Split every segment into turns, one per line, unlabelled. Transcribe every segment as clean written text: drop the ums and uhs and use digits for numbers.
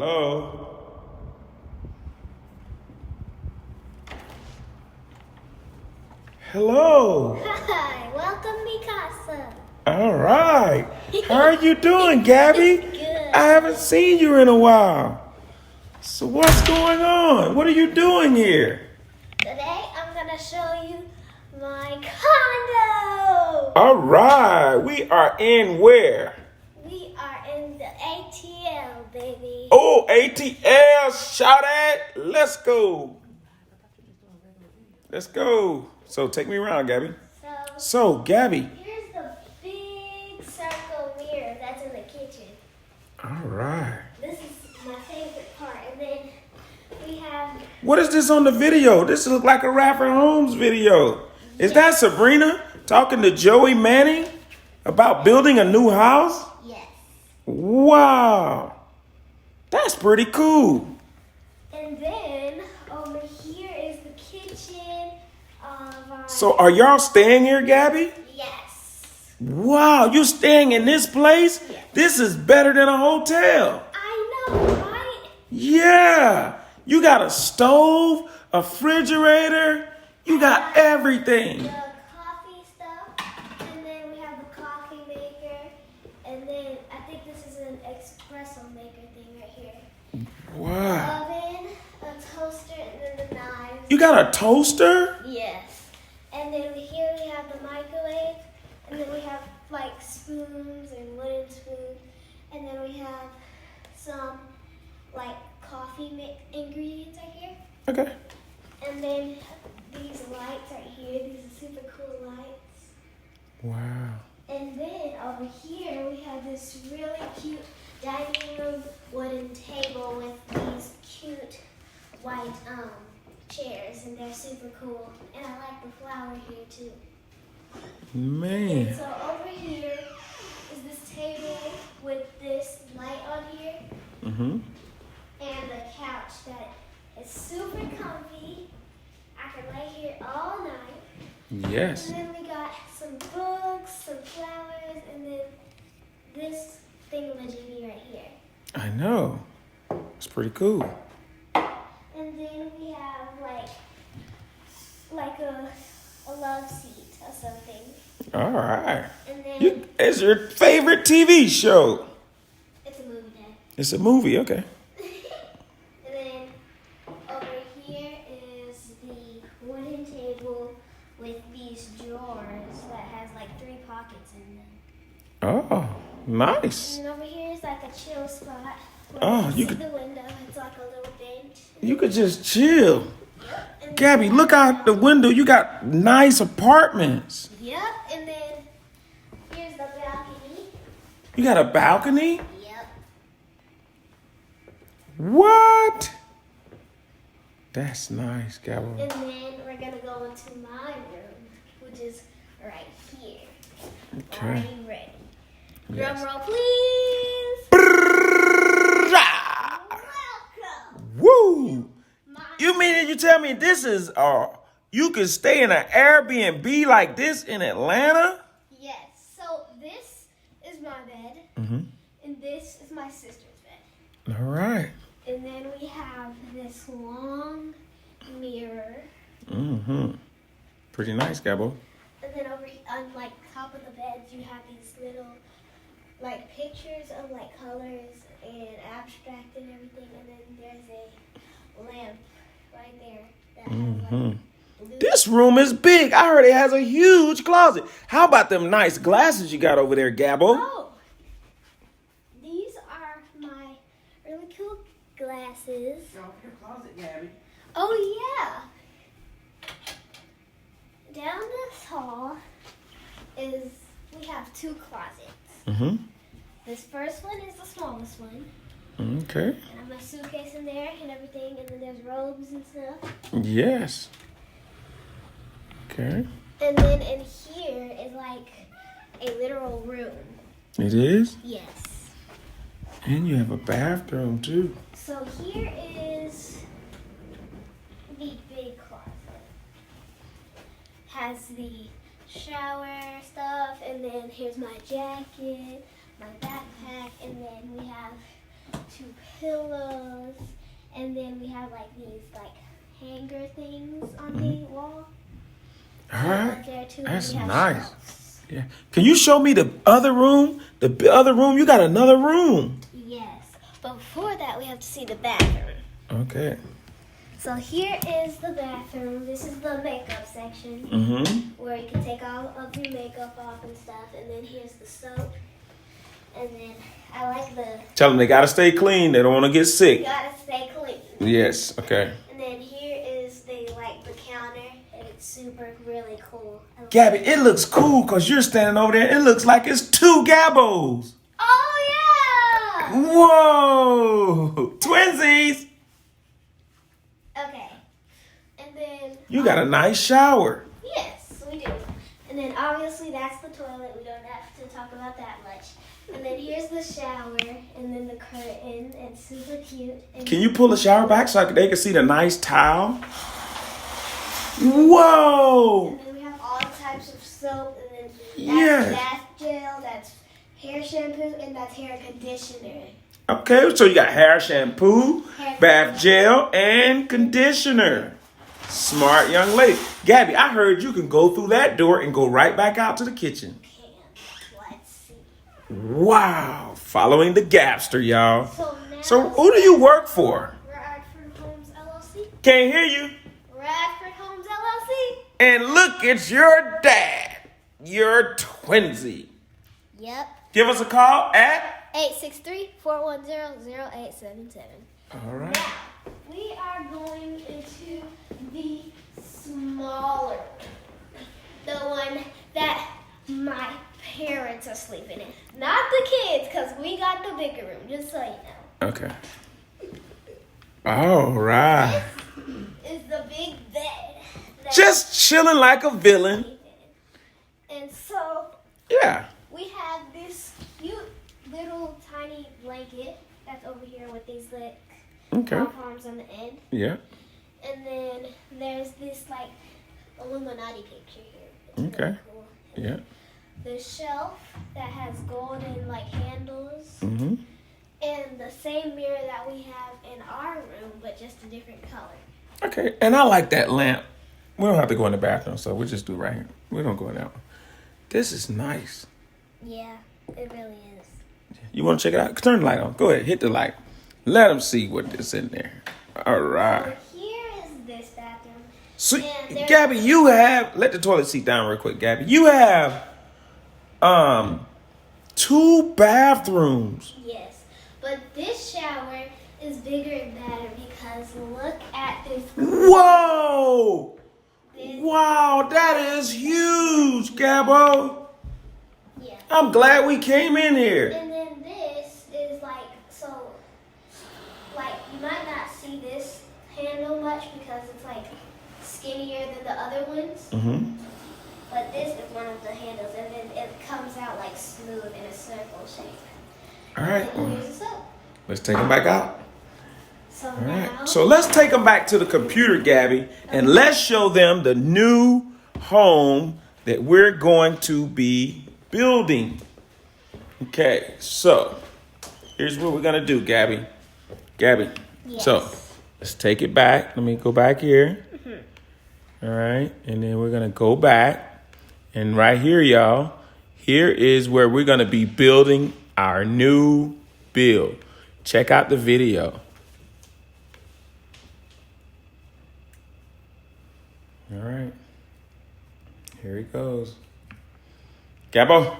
Hello? Hello?
Hi, welcome Mikasa.
All right. How are you doing, Gabby?
Good.
I haven't seen you in a while. So what's going on? What are you doing here?
Today I'm gonna show you my condo.
All right. We are in where?
We are in the ATL, baby.
Oh, ATL. Shout it. Let's go. Let's go. So take me around, Gabby. So, Gabby.
Here's the big circle mirror that's in the kitchen.
All right.
This is my favorite part. And then we have...
What is this on the video? This looks like a Radford Homes video. Is that Sabrina talking to Joey Manning about building a new house?
Yes.
Wow. That's pretty cool.
And then over here is the kitchen of our...
So are y'all staying here, Gabby?
Yes.
Wow, you staying in this place?
Yes.
This is better than a hotel.
I know, right?
Yeah. You got a stove, a refrigerator. You got everything.
The coffee stuff, and then we have the coffee maker, and then I think this is an espresso maker thing right here.
Wow.
Oven, a toaster, and then the knives.
You got a toaster?
Yes. And then here we have the microwave, and then we have like spoons and wooden spoons, and then we have some like coffee ingredients right here.
Okay.
And then these lights right here, these are super cool lights.
Wow.
And then over here we have this really cute dining room wooden table with these cute white chairs, and they're super cool. And I like the flower here too.
Man.
And so over here is this table with this light on here,
Mm-hmm.
and a couch that is super comfy. I can lay here all night.
Yes.
And then we got some books, some flowers, and then this thingamajiggy right here.
I know. It's pretty cool.
And then we have like a love seat or something.
All right.
And then
It's your favorite TV show.
it's a movie, Dad.
It's a movie, okay.
And then over here is the wooden table with these drawers that has like 3 pockets in them.
Oh, nice.
And over here is like a chill spot.
Oh, you
see
could-
the window. It's like a little bench.
You could just chill.
Yep. And
Gabby, look out the window. You got nice apartments.
Yep. And then here's the balcony.
You got a balcony?
Yep.
What? That's nice, Gabby.
And then we're gonna go into my room, which is right here.
Okay.
Are you ready?
Yes.
Drum roll, please. Welcome.
Woo!
My
You mean you tell me this is you could stay in an Airbnb like this in Atlanta?
Yes. So this is my bed,
Mm-hmm.
and this is my sister's bed.
All right.
And then we have this long mirror.
Mm-hmm. Pretty nice, Gabbo.
And then over on like top of the beds, you have these little like pictures of like colors and abstract and everything. And then there's a lamp right there that has
Mm-hmm.
like blue.
This room is big. I heard it has a huge closet. How about them nice glasses you got over there, Gabbo?
Oh, these are my really cool glasses.
Open your closet, Gabby.
Oh yeah. Down this hall we have 2 closets.
Mm-hmm.
This first one is the smallest one.
Okay.
And I have my suitcase in there and everything, and then there's robes and stuff.
Yes. Okay.
And then in here is like a literal room.
It is?
Yes.
And you have a bathroom, too.
So here is the big closet. Has the shower stuff, and then here's my jacket, my backpack, and then we have 2 pillows, and then we have like these like hanger things on the wall.
All right.
There too,
That's
we have
nice.
shelves.
Yeah. Can you show me the other room? The other room? You got another room.
Yes, but before that, we have to see the bathroom.
Okay.
So here is the bathroom. This is the makeup section where you can take all of your makeup off and stuff. And then here's the soap. And then I like the...
Tell them they got to stay clean. They don't want to get sick.
You gotta stay clean.
Yes. Okay.
And then here is the counter. And it's super really cool.
Gabby, it looks cool because you're standing over there. It looks like it's 2 Gabbos.
Oh yeah!
Whoa! Twinsies.
Okay. And then...
You got a nice shower.
Yes, we do. And then obviously that's the toilet. We don't have to talk about that much. And then here's the shower, and then the curtain. It's super cute. And
Can you pull the shower back so they can see the nice tile? Whoa!
And then we have all types of soap, and then that's
Yes.
bath gel, that's hair shampoo, and that's hair conditioner.
Okay, so you got hair shampoo, bath gel, and conditioner. Smart young lady. Gabby, I heard you can go through that door and go right back out to the kitchen.
Let's see.
Wow. Following the Gapster, y'all.
So now,
So who do you work for?
Radford Homes LLC.
Can't hear you.
Radford Homes LLC.
And look, it's your dad. Your twinsy.
Yep.
Give us a call at...
863-410-0877.
All right.
Now, we are going into the smaller, the one that my parents are sleeping in. Not the kids, because we got the bigger room, just so you know.
Okay. All right.
This is the big bed. that
Just chilling like a villain.
we sleep in. And so,
Yeah.
we have this cute little tiny blanket that's over here with these like
Okay.
arms on the end.
Yeah.
And then there's this like Illuminati picture here. It's
Okay.
really cool.
Yeah.
The shelf that has golden like handles.
Mm-hmm.
And the same mirror that we have in our room, but just a different color.
Okay. And I like that lamp. We don't have to go in the bathroom, so we just do it right here. We don't go in that one. This is nice.
Yeah, it really is.
You want to check it out? Turn the light on. Go ahead. Hit the light. Let them see what is in there. All right.
So here is this bathroom.
So,
And there's-
Gabby, you have... Let the toilet seat down real quick, Gabby. You have 2 bathrooms.
Yes, but this shower is bigger and better because look at this.
Whoa!
This,
Wow, that is huge, Gabbo.
yeah.
I'm glad we came in here.
And then this is like, so, like, you might not see this handle much because it's like skinnier than the other ones.
Mm-hmm.
But this is one of the handles, and then it comes out like smooth in a circle shape.
All right,
And then
well,
here's the soap.
let's take them back out.
So
All
now,
right, so let's take them back to the computer, Gabby, and let's show them the new home that we're going to be building. Okay, so here's what we're gonna do, Gabby. Gabby,
yes.
so let's take it back. Let me go back here. All right, and then we're gonna go back. And right here, y'all, here is where we're going to be building our new build. Check out the video. All right. Here it goes. Gabbo.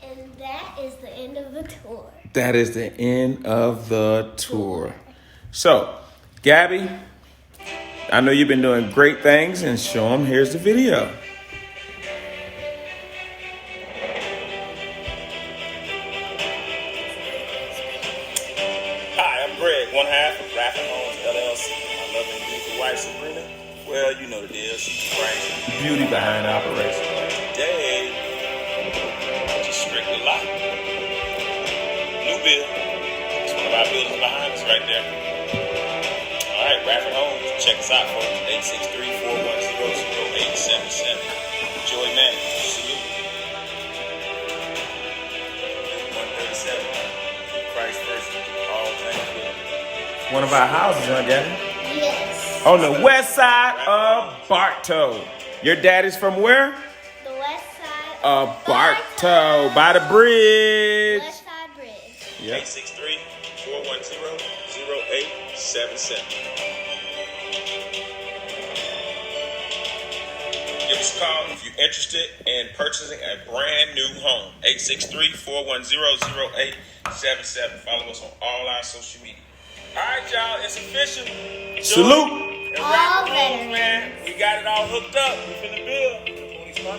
And that is the end of the tour.
That is the end of the tour. So, Gabby, I know you've been doing great things, and show them. Here's the video. One half of RadfordHomeLLC. My lovely and beautiful wife, Sabrina. Well, you know the deal. She's crazy. Beauty behind the operation. Today, just strictly live. New build. It's one of our buildings behind us right there. All right, Radford Homes. Check us out, folks. 863-410-0877. Joey Manning. Salute. 137. price first. All things good.
One of our houses, huh, Gabby?
Yes.
On the west side of Bartow. Your daddy's from where?
The west side
Of Bartow, by the bridge.
West side bridge.
Yep.
863-410-0877. Give us a call if you're interested in purchasing a brand new home. 863-410-0877. Follow us on all our social media. All right, y'all, it's official.
Salute.
And
All
RadfordHomes,
veterans.
man. We got it all hooked up. We finna build. All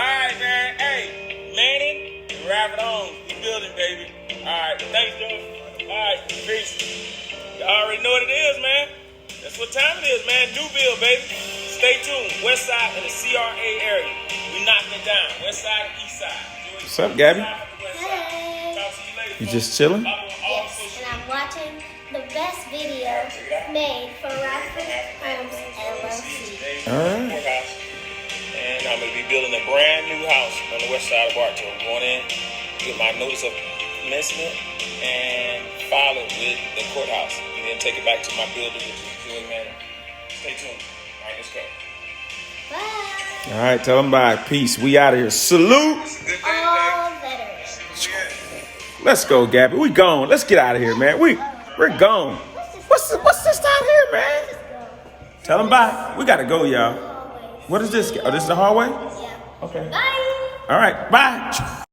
right, man. Hey, Manny, RadfordHomes, we building, baby. All right, thanks, Joe. All right, peace. You already know what it is, man. That's what time it is, man. New build, baby. Stay tuned. West side and the CRA area. We knocking it down. West side and east side.
What's up, Gabby?
Hey. Talk to you later.
You just chilling?
Yes, and I'm watching the best video made for RadfordHomeLLC.
All right.
Courthouse. And I'm going to be building a brand new house on the west side of Bartow. I'm going in, get my notice of commencement, and file it with the courthouse. And then take it back to my builder, which is Joey Manor. Stay tuned. All right, let's go.
Bye.
All right, tell them bye. Peace. We out of here. Salute.
It's a good day,
All veterans.
Let's go, Gabby. We gone. Let's get out of here, man. We're gone. What's this out here, man? Tell them bye. We gotta go, y'all. What is this? Oh, this is the hallway?
Yeah.
Okay.
Bye.
All right. Bye.